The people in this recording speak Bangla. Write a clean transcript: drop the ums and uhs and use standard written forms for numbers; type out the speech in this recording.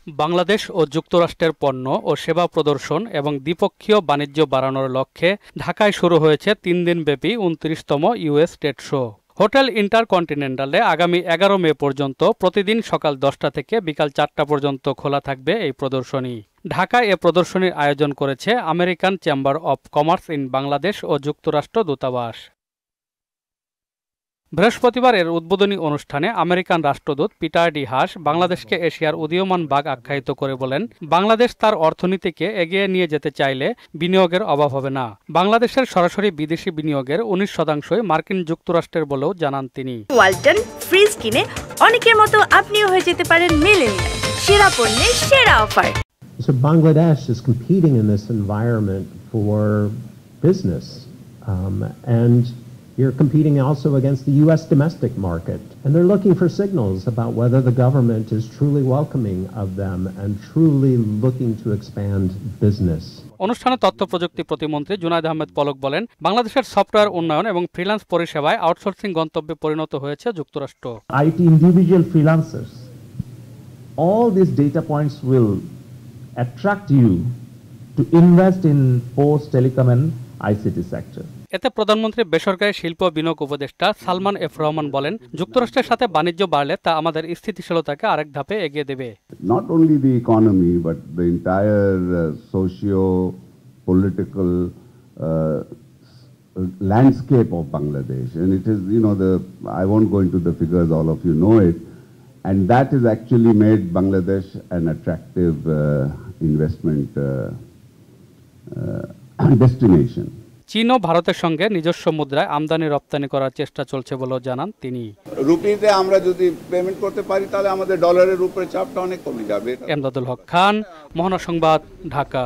বাংলাদেশ ও যুক্তরাষ্ট্রের পণ্য ও সেবা প্রদর্শন এবং দ্বিপক্ষীয় বাণিজ্য বাড়ানোর লক্ষ্যে ঢাকায় শুরু হয়েছে ৩ দিনব্যাপী ২৯তম ইউএস ট্রেড শো। হোটেল ইন্টারকন্টিনেন্টালে আগামী ১১ মে পর্যন্ত প্রতিদিন সকাল ১০টা থেকে বিকাল ৪টা পর্যন্ত খোলা থাকবে এই প্রদর্শনী। ঢাকায় এ প্রদর্শনীর আয়োজন করেছে American chamber of commerce in Bangladesh ও যুক্তরাষ্ট্র দূতাবাস। বৃহস্পতিবার এর উদ্বোধনী অনুষ্ঠানে আমেরিকান রাষ্ট্রদূত পিটার ডি হাস বাংলাদেশকে এশিয়ার উদীয়মান বাগ আখ্যায়িত করে বলেন, বাংলাদেশ তার অর্থনীতিকে এগিয়ে নিয়ে যেতে চাইলে বিনিয়োগের অভাব হবে না। বাংলাদেশের সরাসরি বিদেশি বিনিয়োগের ১৯% মার্কিন যুক্তরাষ্ট্রের বলেও জানান তিনি। ওয়ালটন ফ্রিজ কিনে অনেকের মতো আপনিও হয়ে যেতে পারেন মিলেনিয়াল, সেরা পণ্যের সেরা offer. So Bangladesh is competing in this environment for business, and you're competing also against the U.S. domestic market, and they're looking for signals about whether the government is truly welcoming of them and truly looking to expand business. অনুষ্ঠানে তথ্য প্রযুক্তি প্রতিমন্ত্রী জুনায়েদ আহমেদ পলক বলেন, বাংলাদেশের সফটওয়্যার উন্নয়ন এবং ফ্রিল্যান্স পরিষেবায় আউটসোর্সিং গন্তব্যে পরিণত হয়েছে যুক্তরাষ্ট্র। IT individual freelancers, all these data points will attract you to invest in post telecom and ICT sector. এতে প্রধানমন্ত্রীর বেসরকারি শিল্প বিনিয়োগ উপদেষ্টা সালমান এফ রহমান বলেন, যুক্তরাষ্ট্রের সাথে বাণিজ্য বাড়লে তা আমাদের স্থিতিশীলতাকে আরেক ধাপে এগিয়ে দেবে। Not only the economy but the entire socio-political landscape of Bangladesh, and it is, I won't go into the figures, all of you know it, and that has actually made Bangladesh an attractive investment destination. চীন ও ভারতের সঙ্গে নিজস্ব মুদ্রায় আমদানি রপ্তানি করার চেষ্টা চলছে বলেও জানান তিনি। রুপিতে আমরা যদি পেমেন্ট করতে পারি তাহলে আমাদের ডলারের উপরে চাপটা অনেক কমে যাবে। এমদাদুল হক খান, মোহনা সংবাদ, ঢাকা।